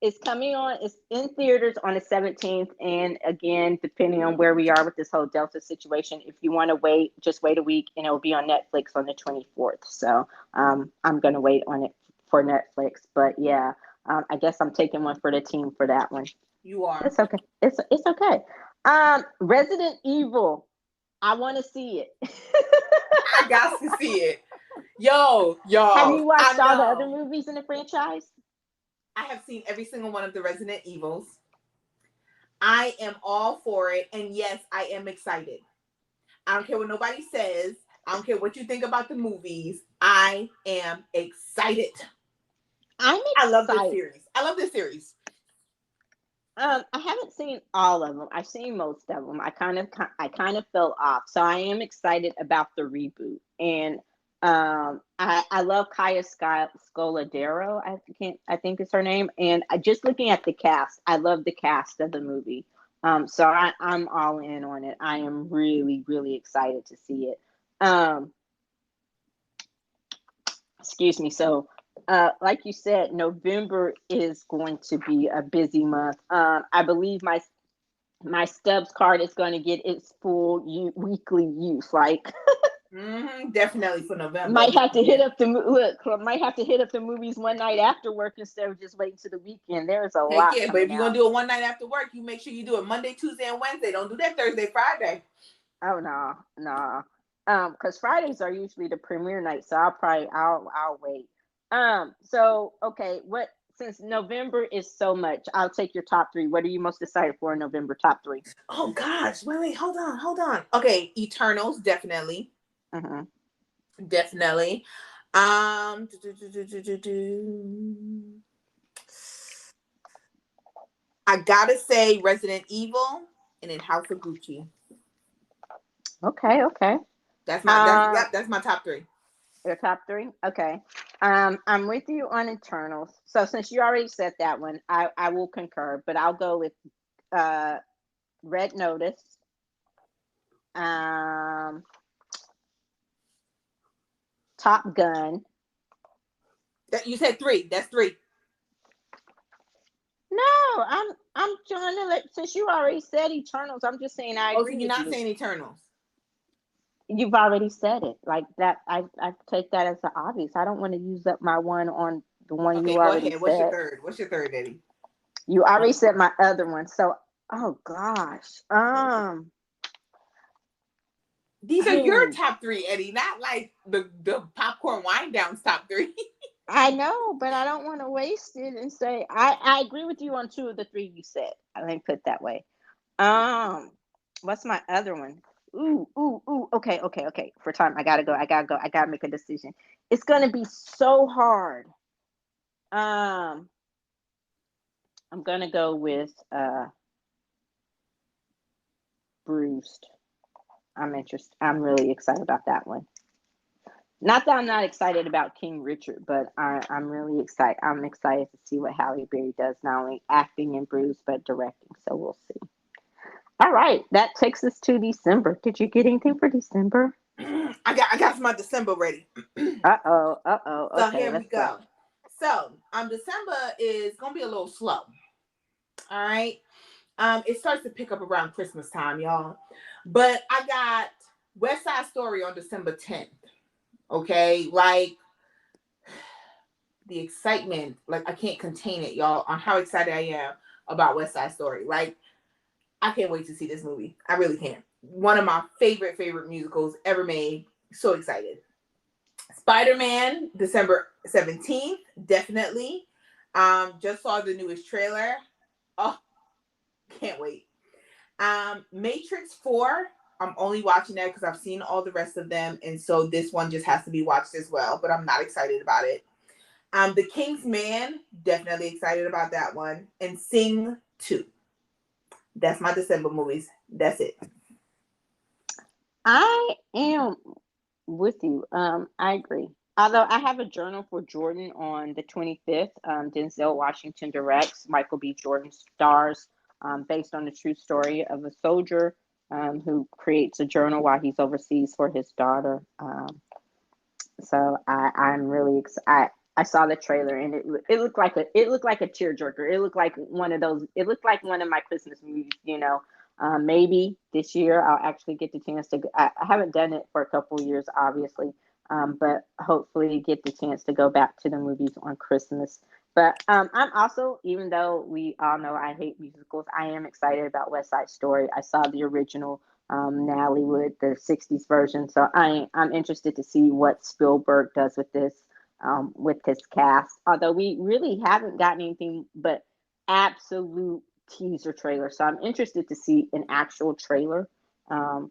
is coming on. It's in theaters on the 17th, and again, depending on where we are with this whole Delta situation, if you want to wait, just wait a week, and it'll be on Netflix on the 24th. So I'm gonna wait on it for Netflix. But yeah, I guess I'm taking one for the team for that one. You are. It's okay. It's okay. Resident Evil. I want to see it. I got to see it. Yo, Have y'all, you watched I all the other know. movies in the franchise? I have seen every single one of the Resident Evils. I am all for it. And yes, I am excited. I don't care what nobody says. I don't care what you think about the movies. I am excited. I'm I love this excited. series. I love this series. I haven't seen all of them. I've seen most of them. I kind of fell off, so I am excited about the reboot. And I love Kaya Scoladero. I think is her name. And just looking at the cast, I love the cast of the movie. So I'm all in on it. I am really really excited to see it. Um, excuse me. So, like you said, November is going to be a busy month. I believe my Stubbs card is going to get its full weekly use. Like, Definitely for November. might have to hit up the look. Might have to hit up the movies one night after work instead of just waiting to the weekend. There's a Heck lot yeah, but if coming you're gonna out. do it one night after work, you make sure you do it Monday, Tuesday, and Wednesday. Don't do that Thursday, Friday. Oh no, no. Because Fridays are usually the premiere night, so I'll wait. So okay, what since November is so much, I'll take your top three. What are you most excited for in November? Top three. Oh gosh, wait, hold on. Okay, Eternals, definitely, Mm-hmm. definitely. Do. I gotta say Resident Evil and then House of Gucci. Okay, okay. That's my Um, that's my top three. your top three. Okay. I'm with you on Eternals. So since you already said that one, I will concur, but I'll go with uh Red Notice. Um, Top Gun. You said three. That's three. No, I'm trying to let since you already said Eternals, I'm just saying I Oh, so agree you're with not you. saying Eternals. You've already said it. Like that I take that as the obvious. I don't want to use up my one on the one you Okay, go already ahead. What's your said. third? What's your third, Eddie? You already said my other one. So oh gosh. These are your Hmm, top three, Eddie, not like the popcorn wine down's top three. I know, but I don't want to waste it and say I agree with you on two of the three you said. I think put it that way. Um, what's my other one? Ooh, ooh, ooh. Okay, okay, okay. For time, I gotta go. I gotta go. I gotta make a decision. It's gonna be so hard. Um, I'm gonna go with Bruised. I'm interested. I'm really excited about that one. Not that I'm not excited about King Richard, but I'm really excited. I'm excited to see what Halle Berry does, not only acting in Bruised but directing. So we'll see. All right, that takes us to December. Did you get anything for December? I got my December ready. Uh oh. Uh oh. So Okay, here we let's go. go. So December is gonna be a little slow. All right. It starts to pick up around Christmas time, y'all. But I got West Side Story on December 10th. Okay, like the excitement, like I can't contain it, y'all, on how excited I am about West Side Story. Like I can't wait to see this movie. I really can't. One of my favorite musicals ever made. So excited. Spider-Man, December 17th, definitely. Just saw the newest trailer. Oh, can't wait. Matrix 4, I'm only watching that because I've seen all the rest of them, and so this one just has to be watched as well, but I'm not excited about it. The King's Man, definitely excited about that one. And Sing 2. That's my December movies. That's it. I am with you. I agree. Although I have a journal for Jordan on the 25th. Denzel Washington directs. Michael B. Jordan stars, based on the true story of a soldier who creates a journal while he's overseas for his daughter. So I'm really excited. I saw the trailer and it looked like a tearjerker. It looked like one of those. It looked like one of my Christmas movies. Maybe this year I'll actually get the chance to. I haven't done it for a couple of years, obviously, but hopefully get the chance to go back to the movies on Christmas. But I'm also, even though we all know I hate musicals, I am excited about West Side Story. I saw the original Nollywood, the '60s version, so I'm interested to see what Spielberg does with this cast. Although we really haven't gotten anything but absolute teaser trailer. So I'm interested to see an actual trailer. Um,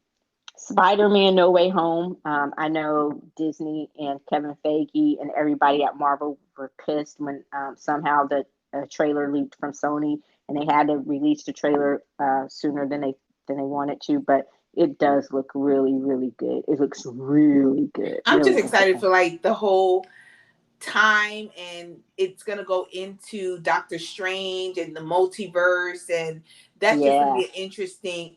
Spider-Man No Way Home. I know Disney and Kevin Feige and everybody at Marvel were pissed when somehow the trailer leaked from Sony and they had to release the trailer sooner than they wanted to. But it does look really, really good. It looks really good. I'm Really just excited interesting. for like the whole time, and it's gonna go into Doctor Strange and the multiverse, and that's just gonna Yeah. be an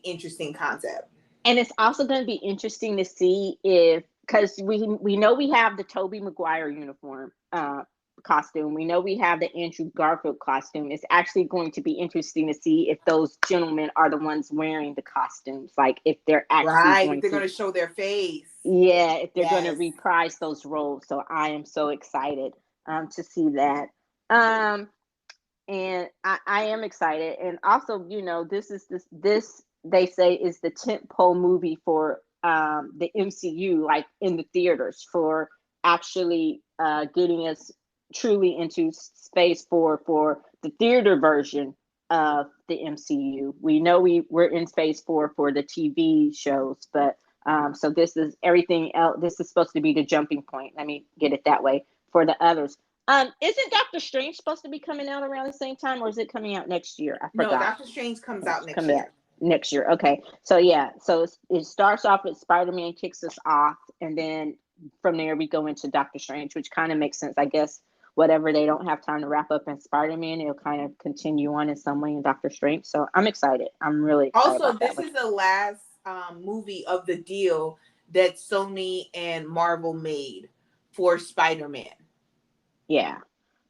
interesting concept. And it's also going to be interesting to see if, because we know we have the Tobey Maguire uniform costume, we know we have the Andrew Garfield costume. It's actually going to be interesting to see if those gentlemen are the ones wearing the costumes, like if they're actually Right, if going they're to, gonna show their face. yeah, if they're going to Yes. reprise those roles. So I am so excited to see that. Um, and I am excited. And also, this they say is the tentpole movie for the MCU, like in the theaters, for actually getting us truly into space for the theater version of the MCU. We know we're in phase four for the TV shows, but so this is everything else. This is supposed to be the jumping point. Let me get it that way for the others. Isn't Doctor Strange supposed to be coming out around the same time, or is it coming out next year? I No, forgot. Doctor Strange comes Oh, out it's next coming out year. next year. Okay, so yeah, so it starts off with Spider-Man kicks us off, and then from there we go into Doctor Strange, which kind of makes sense, I guess. Whatever they don't have time to wrap up in Spider-Man, it'll kind of continue on in some way in Doctor Strange. So I'm excited. I'm really excited Also, about that this one. is the last movie of the deal that Sony and Marvel made for Spider-Man. Yeah.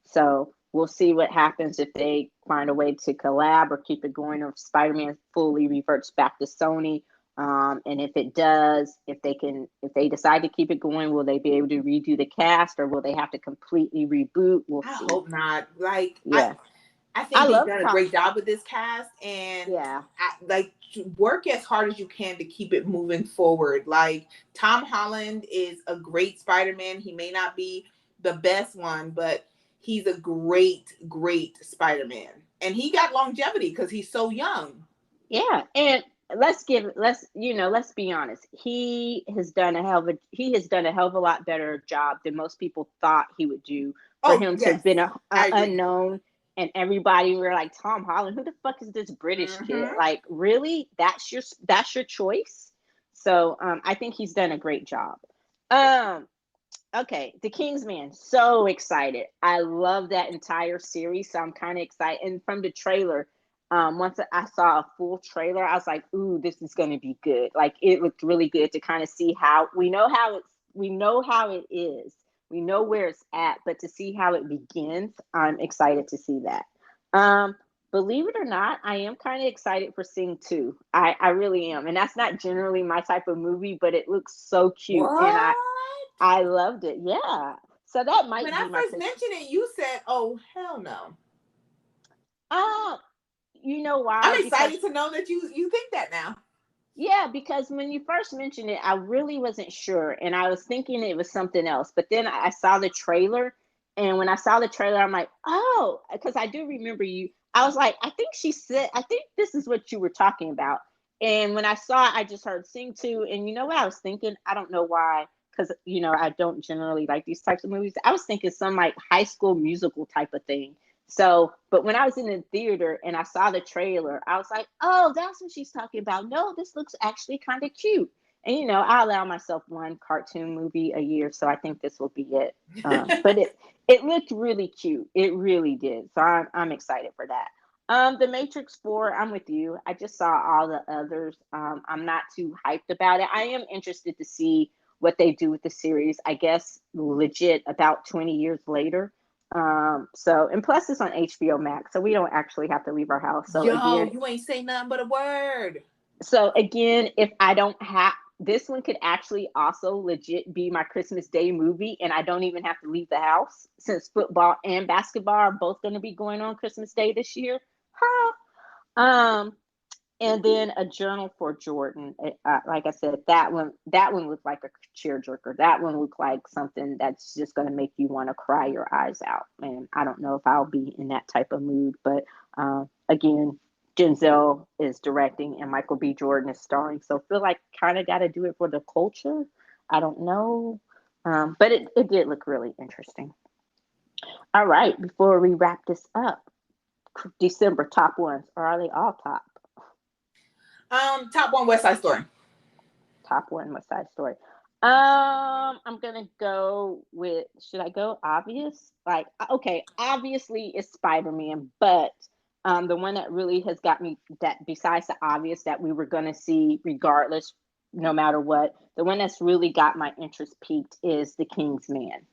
So we'll see what happens if they find a way to collab or keep it going, or if Spider-Man fully reverts back to Sony. And if it does, if they decide to keep it going, will they be able to redo the cast, or will they have to completely reboot? We'll I see. hope not. Like Yeah. I I think they've love done a Tom. great job with this cast, and Yeah. like work as hard as you can to keep it moving forward. Like Tom Holland is a great Spider-Man. He may not be the best one, but he's a great Spider-Man, and he got longevity because he's so young. Yeah. And let's be honest. He has done a hell of a lot better job than most people thought he would do, for Oh him to have yes, been I a agree. unknown, and everybody were like, Tom Holland, who the fuck is this British kid? Hmm. Like, really? That's your choice? So I think he's done a great job. Um okay, The Kingsman. So excited. I love that entire series. So I'm kind of excited. And from the trailer, once I saw a full trailer, I was like, ooh, this is gonna be good. Like, it looked really good to kind of see how we know how it is. We know where it's at, but to see how it begins, I'm excited to see that. Um, Believe it or not, I am kind of excited for Sing 2. I really am. And that's not generally my type of movie, but it looks so cute. And What? I loved it. Yeah. So that When might I be my first Christmas. mentioned it, you said, "Oh hell no." Uh, you know I'm why? excited to know that you think that now. Because when you first mentioned it, I really wasn't sure, and I was thinking it was something else. But then I saw the trailer, and when I saw the trailer, I'm like, oh, because I do remember you. I was like, I think this is what you were talking about. And when I saw it, I just heard Sing 2, and you know what I was thinking? I don't know why, because I don't generally like these types of movies. I was thinking some like High School Musical type of thing. So, but when I was in the theater and I saw the trailer, I was like, oh, that's what she's talking about. No, this looks actually kind of cute. And, I allow myself one cartoon movie a year. So I think this will be it. But it looked really cute. It really did. So I'm excited for that. The Matrix 4, I'm with you. I just saw all the others. I'm not too hyped about it. I am interested to see what they do with the series, I guess, legit about 20 years later. And plus it's on HBO Max, so we don't actually have to leave our house. Yo, you ain't say nothing but a word. So again, if I don't have this one, could actually also legit be my Christmas Day movie, and I don't even have to leave the house, since football and basketball are both going to be going on Christmas Day this year. Huh. Um, and then A Journal for Jordan. Like I said, that one looked like a tearjerker. That one looked like something that's just going to make you want to cry your eyes out. And I don't know if I'll be in that type of mood, but again, Denzel is directing and Michael B. Jordan is starring. So I feel like kind of got to do it for the culture. I don't know. But it did look really interesting. All right, before we wrap this up, December top ones, or are they all top? Top one, West Side Story. Top one, West Side Story. I'm gonna go with. Should I go obvious? Like, okay, obviously it's Spider Man, but the one that really has got me, that besides the obvious that we were gonna see regardless, no matter what, the one that's really got my interest peaked is The King's Man.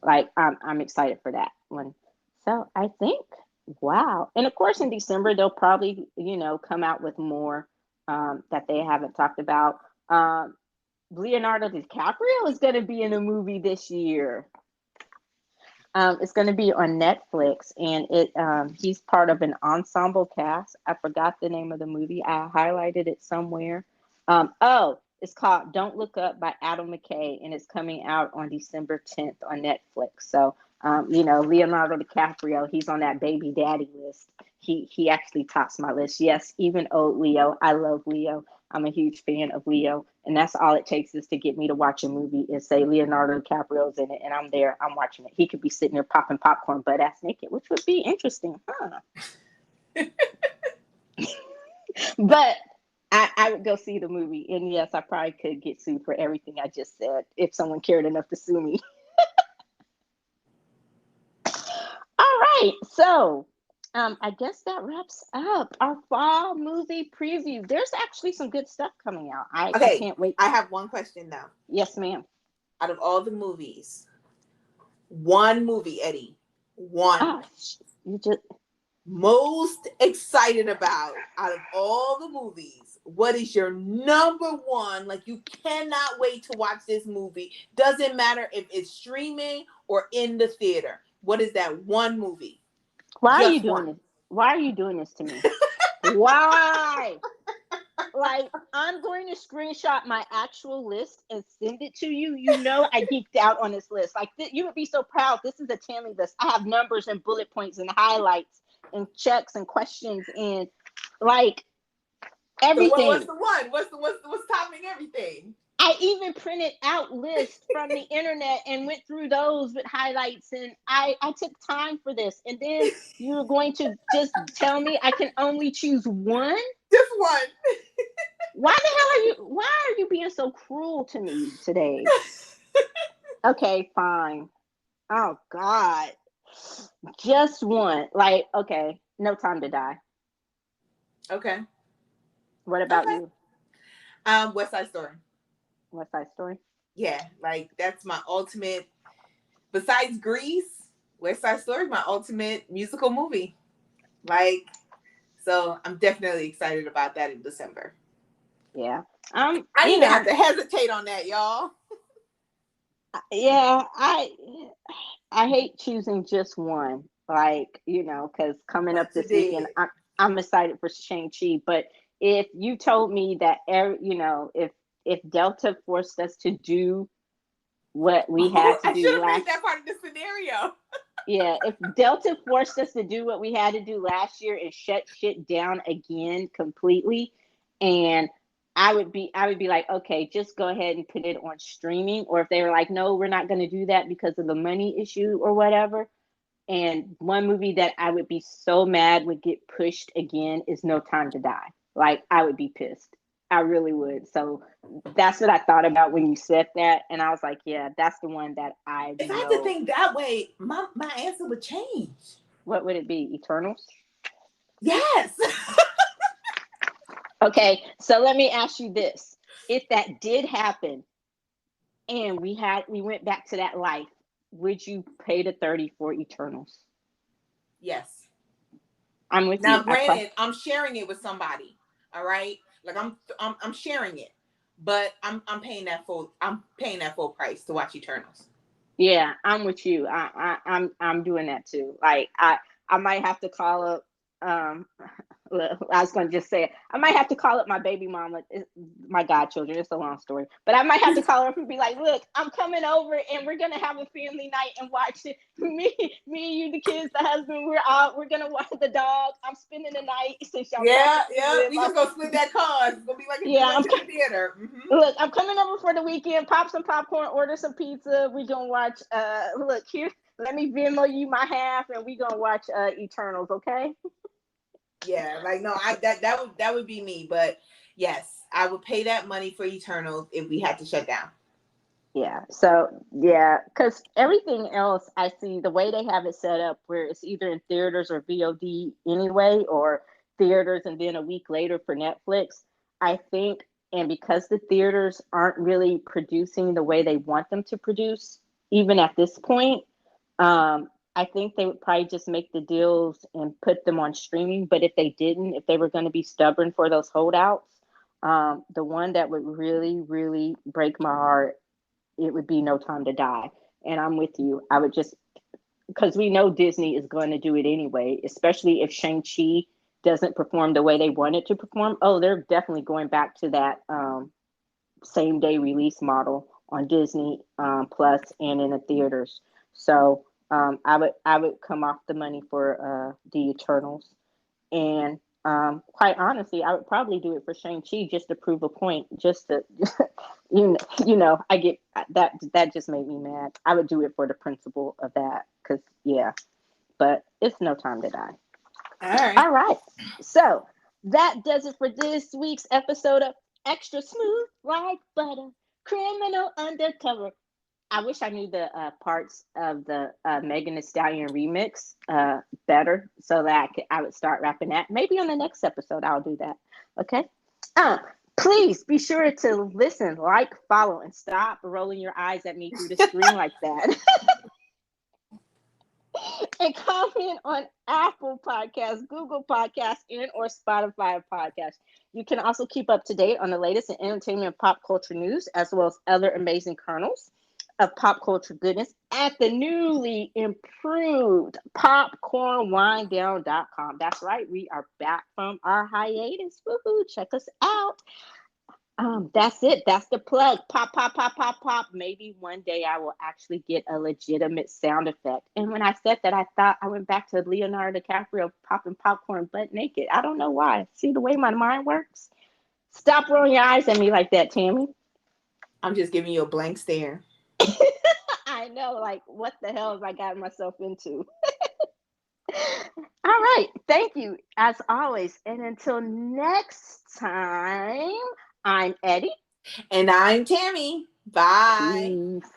Like, I'm excited for that one. So I think, wow, and of course in December they'll probably come out with more that they haven't talked about. Um, Leonardo DiCaprio is going to be in a movie this year. It's going to be on Netflix, and he's part of an ensemble cast. I forgot the name of the movie. I highlighted it somewhere. It's called Don't Look Up by Adam McKay, and it's coming out on December 10th on Netflix. So, Leonardo DiCaprio, he's on that baby daddy list. He actually tops my list. Yes, even old Leo. I love Leo. I'm a huge fan of Leo, and that's all it takes is to get me to watch a movie is say Leonardo DiCaprio's in it, and I'm there. I'm watching it. He could be sitting there popping popcorn butt ass naked, which would be interesting, huh? But I would go see the movie, and yes, I probably could get sued for everything I just said if someone cared enough to sue me. All right, so I guess that wraps up our fall movie preview. There's actually some good stuff coming out. I Okay, can't wait. I have one question though. Yes, ma'am. Out of all the movies, one movie, Eddie, one Oh, you just most excited about out of all the movies. What is your number one? Like, you cannot wait to watch this movie. Doesn't matter if it's streaming or in the theater. What is that one movie? why are you Just doing one. this? Why are you doing this to me? Why? Like, I'm going to screenshot my actual list and send it to you. I geeked out on this list. Like, you would be so proud. This is a Tammy list. I have numbers and bullet points and highlights and checks and questions and like So what's everything. the one? What's topping everything? I even printed out lists from the internet and went through those with highlights, and I took time for this. And then you're going to just tell me I can only choose one? Just one. Why are you being so cruel to me today? Okay, fine. Oh God. Just one. Like, okay, No Time to Die. Okay. What about Okay. you? West Side Story. West Side Story? Yeah, like that's my ultimate. Besides Grease, West Side Story is my ultimate musical movie. Like, so I'm definitely excited about that in December. Yeah. I didn't even have to hesitate on that, y'all. Yeah, I hate choosing just one. Like, because coming But up you this weekend, did. I'm excited for Shang Chi. But if you told me that, if Delta forced us to do what we had Oh, to I should do have made last, that part of the scenario. yeah, if Delta forced us to do what we had to do last year and shut shit down again completely, and I would be like, okay, just go ahead and put it on streaming. Or if they were like, no, we're not going to do that because of the money issue or whatever. And one movie that I would be so mad would get pushed again is No Time to Die. Like, I would be pissed. I really would. So that's what I thought about when you said that. And I was like, yeah, that's the one that I If I had to know. think that way, my answer would change. What would it be? Eternals? Yes. Okay, so let me ask you this. If that did happen and we went back to that life, would you pay the 30 for Eternals? Yes. I'm with Now, you. granted, I'm sharing it with somebody. All right, like I'm sharing it, but I'm paying that full price to watch Eternals. Yeah, I'm with you. I'm doing that too. Like, I might have to call up I was going to just say it. I might have to call up my baby mama, my godchildren. It's a long story, but I might have to call her up and be like, "Look, I'm coming over, and we're gonna have a family night and watch it. Me, you, the kids, the husband. We're out. We're gonna watch the dog. I'm spending the night since y'all Yeah, practically yeah. live. We just gonna split that cost. It's gonna be like if we Yeah, went to the theater. look, I'm coming over for the weekend. Pop some popcorn, order some pizza. We gonna watch. Look here. Let me Venmo you my half, and we gonna watch Eternals. Okay. Yeah, like no, that would be me. But yes, I would pay that money for Eternals if we had to shut down. Yeah. So yeah, because everything else I see the way they have it set up, where it's either in theaters or VOD anyway, or theaters and then a week later for Netflix. I think, and because the theaters aren't really producing the way they want them to produce, even at this point, I think they would probably just make the deals and put them on streaming. But if they didn't, if they were going to be stubborn for those holdouts, the one that would really, really break my heart, it would be No Time to Die. And I'm with you. I would just, because we know Disney is going to do it anyway, especially if Shang-Chi doesn't perform the way they want it to perform. Oh, they're definitely going back to that same day release model on Disney Plus and in the theaters. So I would come off the money for the Eternals, and quite honestly, I would probably do it for Shang-Chi just to prove a point, just to I get that just made me mad. I would do it for the principle of that, because yeah, but it's No Time to Die. All right. All right, so that does it for this week's episode of Extra Smooth Like Butter, Criminal Undercover. I wish I knew the parts of the Megan Thee Stallion remix better, so that I would start rapping that. Maybe on the next episode I'll do that. Okay. Uh, Please be sure to listen, like, follow, and stop rolling your eyes at me through the screen like that. And comment on Apple Podcasts, Google Podcasts, and or Spotify Podcasts. You can also keep up to date on the latest in entertainment and pop culture news, as well as other amazing kernels of pop culture goodness at the newly improved popcornwindown.com. That's right, we are back from our hiatus. Woohoo! Check us out. That's it. That's the plug. Pop, pop, pop, pop, pop. Maybe one day I will actually get a legitimate sound effect. And when I said that, I thought I went back to Leonardo DiCaprio popping popcorn butt naked. I don't know why. See the way my mind works? Stop rolling your eyes at me like that, Tammy. I'm just giving you a blank stare. I know, like, what the hell have I gotten myself into? All right. Thank you, as always. And until next time, I'm Eddie. And I'm Tammy. Bye. Peace.